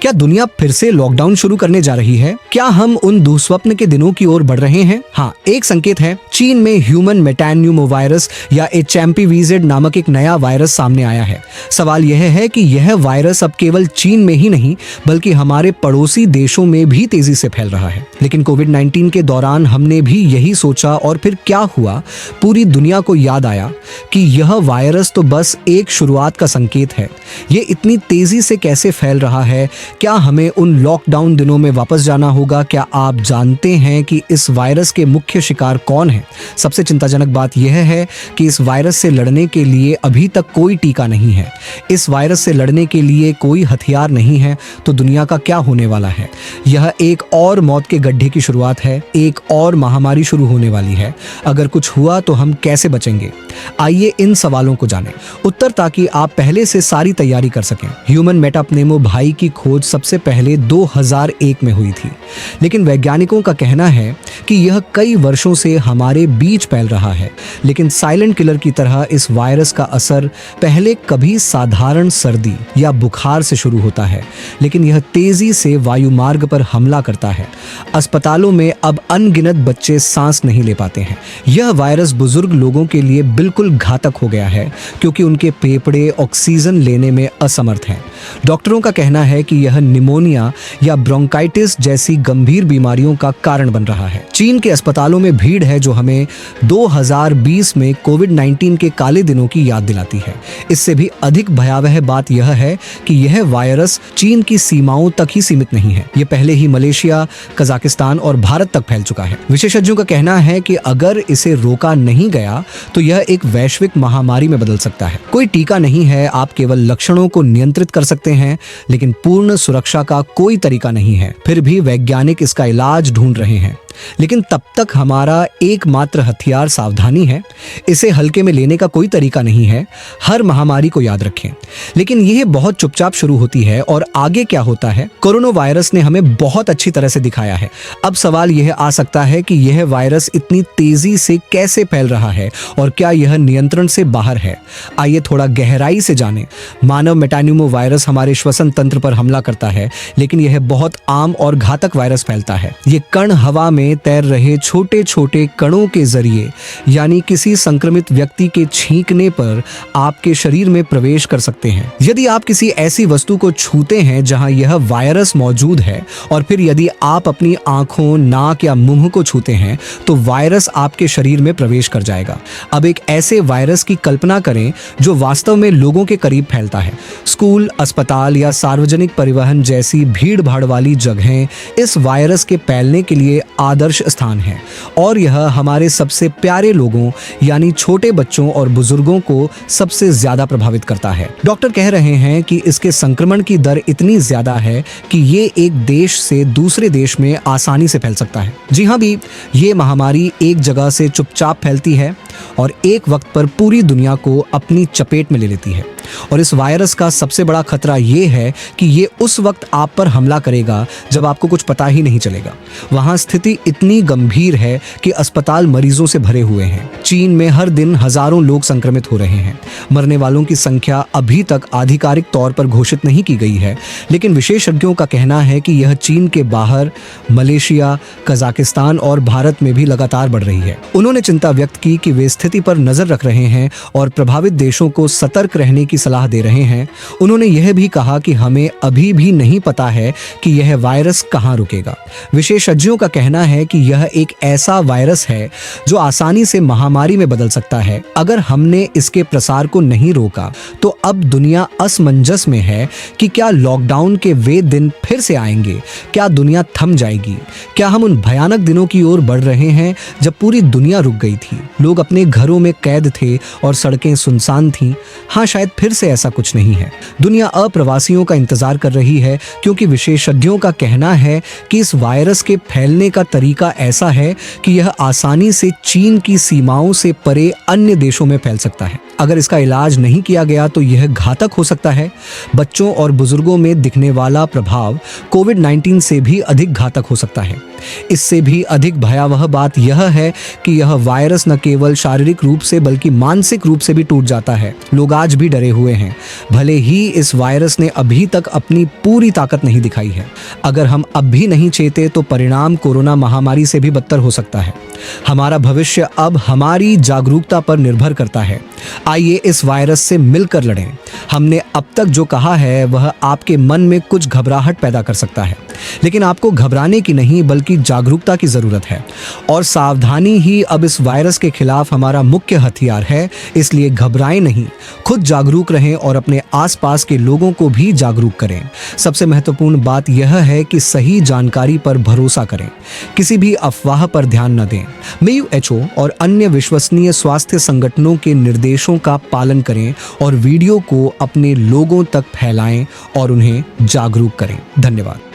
क्या दुनिया फिर से लॉकडाउन शुरू करने जा रही है? क्या हम उन दुस्वप्न के दिनों की ओर बढ़ रहे हैं? हाँ, एक संकेत है। चीन में ह्यूमन मेटान्यूमोवायरस या HMPVZ नामक एक नया वायरस सामने आया है। सवाल यह है कि यह वायरस अब केवल चीन में ही नहीं बल्कि हमारे पड़ोसी देशों में भी तेजी से फैल रहा है। लेकिन कोविड-19 के दौरान हमने भी यही सोचा और फिर क्या हुआ? पूरी दुनिया को याद आया कि यह वायरस तो बस एक शुरुआत का संकेत है। ये इतनी तेजी से कैसे फैल रहा है? क्या हमें उन लॉकडाउन दिनों में वापस जाना होगा? क्या आप जानते हैं कि इस वायरस के मुख्य शिकार कौन हैं? सबसे चिंताजनक बात यह है कि इस वायरस से लड़ने के लिए अभी तक कोई टीका नहीं है। इस वायरस से लड़ने के लिए कोई हथियार नहीं है, तो दुनिया का क्या होने वाला है? यह एक और मौत के गड्ढे की शुरुआत है। एक और महामारी शुरू होने वाली है। अगर कुछ हुआ तो हम कैसे बचेंगे? आइए इन सवालों को जानें उत्तर, ताकि आप पहले से सारी तैयारी कर सकें। ह्यूमन मेटाप्नेमो भाई की खोज सबसे पहले 2001 में हुई थी, लेकिन वैज्ञानिकों का कहना है कि यह कई वर्षों से हमारे बीच फैल रहा है। लेकिन साइलेंट किलर की तरह इस वायरस का असर पहले कभी साधारण सर्दी या बुखार से शुरू होता है, लेकिन यह तेजी से वायुमार्ग पर हमला करता है। अस्पतालों में अब अनगिनत बच्चे सांस नहीं ले पाते हैं। यह वायरस बुजुर्ग लोगों के लिए बिल्कुल घातक हो गया है, क्योंकि उनके फेफड़े ऑक्सीजन लेने में असमर्थ हैं। डॉक्टरों का कहना है कि यह निमोनिया या ब्रोंकाइटिस जैसी गंभीर बीमारियों का कारण बन रहा है। चीन के अस्पतालों में भीड़ है जो हमें 2020 में कोविड-19 के काले दिनों की याद दिलाती है। इससे भी अधिक भयावह बात यह है कि यह वायरस चीन की सीमाओं तक ही सीमित नहीं है। यह पहले ही मलेशिया, कजाकिस्तान और भारत तक फैल चुका है। विशेषज्ञों का कहना है कि अगर इसे रोका नहीं गया तो यह एक वैश्विक महामारी में बदल सकता है। कोई टीका नहीं है, आप केवल लक्षणों को नियंत्रित कर सकते हैं, लेकिन पूर्ण सुरक्षा का कोई तरीका नहीं है। फिर भी वैज्ञानिक इसका इलाज ढूंढ रहे हैं, लेकिन तब तक हमारा एकमात्र हथियार सावधानी है। इसे हल्के में लेने का कोई तरीका नहीं है। हर महामारी को याद रखें, लेकिन यह बहुत चुपचाप शुरू होती है। और आगे क्या होता है? कोरोना वायरस ने हमें बहुत अच्छी तरह से दिखाया है। अब सवाल यह आ सकता है कि यह वायरस इतनी तेजी से कैसे फैल रहा है और क्या यह नियंत्रण से बाहर है? आइए थोड़ा गहराई से जानें। मानव मेटान्यूमो वायरस हमारे श्वसन तंत्र पर हमला करता है, लेकिन यह बहुत आम और घातक वायरस फैलता है। ये कण हवा में तैर रहे छोटे छोटे कणों के जरिए, यानी किसी संक्रमित व्यक्ति के छींकने पर आपके शरीर में प्रवेश कर सकते हैं। यदि आप किसी ऐसी वस्तु को छूते हैं जहां यह वायरस मौजूद है, और फिर यदि आप अपनी आंखों, नाक या मुंह को छूते हैं, तो वायरस आपके शरीर में प्रवेश कर जाएगा। अब एक ऐसे वायरस की कल्पना करें जो वास्तव में लोगों के करीब फैलता है। स्कूल, अस्पताल या सार्वजनिक परिवहन जैसी भीड़ भाड़ वाली जगहें इस वायरस के फैलने के लिए आदर्श स्थान है, और यह हमारे सबसे प्यारे लोगों यानी छोटे बच्चों और बुजुर्गों को सबसे ज्यादा प्रभावित करता है। डॉक्टर कह रहे हैं कि इसके संक्रमण की दर इतनी ज्यादा है कि ये एक देश से दूसरे देश में आसानी से फैल सकता है। जी हाँ भी, ये महामारी एक जगह से चुपचाप फैलती है और एक वक्त पर पूरी दुनिया को अपनी चपेट में ले लेती है। और इस वायरस का सबसे बड़ा खतरा ये है कि ये उस वक्त आप पर हमला करेगा जब आपको कुछ पता ही नहीं चलेगा। वहां स्थिति इतनी गंभीर है कि अस्पताल मरीजों से भरे हुए हैं। चीन में हर दिन हजारों लोग संक्रमित हो रहे हैं। मरने वालों की संख्या अभी तक आधिकारिक तौर पर घोषित नहीं की गई है, लेकिन विशेषज्ञों का कहना है कि यह चीन के बाहर मलेशिया, कजाकिस्तान और भारत में भी लगातार बढ़ रही है। उन्होंने चिंता व्यक्त की कि वे स्थिति पर नजर रख रहे हैं और प्रभावित देशों को सतर्क रहने की सलाह दे रहे हैं। उन्होंने यह भी कहा कि हमें अभी भी नहीं पता है कि यह वायरस कहां रुकेगा। विशेषज्ञों का कहना है कि यह एक ऐसा वायरस है जो आसानी से महामारी में बदल सकता है। अगर हमने इसके प्रसार को नहीं रोका तो अब दुनिया असमंजस में है कि क्या लॉकडाउन के वे दिन फिर से आएंगे? क्या दुनिया थम जाएगी? क्या हम उन भयानक दिनों की ओर बढ़ रहे हैं जब पूरी दुनिया रुक गई थी, लोग अपने घरों में कैद थे और सड़कें सुनसान थीं? हाँ, शायद फिर से ऐसा कुछ नहीं है। दुनिया अप्रवासियों का इंतजार कर रही है, क्योंकि विशेषज्ञों का कहना है कि इस वायरस के फैलने का तरीका ऐसा है कि यह आसानी से चीन की सीमाओं से परे अन्य देशों में फैल सकता है। अगर इसका इलाज नहीं किया गया तो यह घातक हो सकता है। बच्चों और बुजुर्गों में दिखने वाला प्रभाव कोविड-19 से भी अधिक घातक हो सकता है। इससे भी अधिक भयावह बात यह है कि यह वायरस न केवल शारीरिक रूप से बल्कि मानसिक रूप से भी टूट जाता है। लोग आज भी डरे हुए हुए हैं, भले ही इस वायरस ने अभी तक अपनी पूरी ताकत नहीं दिखाई है। अगर हम अब भी नहीं चेते तो परिणाम कोरोना महामारी से भी बदतर हो सकता है। हमारा भविष्य अब हमारी जागरूकता पर निर्भर करता है। आइए इस वायरस से मिलकर लड़ें। हमने अब तक जो कहा है वह आपके मन में कुछ घबराहट पैदा कर सकता है, लेकिन आपको घबराने की नहीं बल्कि जागरूकता की जरूरत है। और सावधानी ही अब इस वायरस के खिलाफ हमारा मुख्य हथियार है। इसलिए घबराएं नहीं, खुद जागरूक रहें और अपने आसपास के लोगों को भी जागरूक करें। सबसे महत्वपूर्ण बात यह है कि सही जानकारी पर भरोसा करें, किसी भी अफवाह पर ध्यान न दें। WHO और अन्य विश्वसनीय स्वास्थ्य संगठनों के निर्देशों का पालन करें और वीडियो को अपने लोगों तक फैलाएं और उन्हें जागरूक करें। धन्यवाद।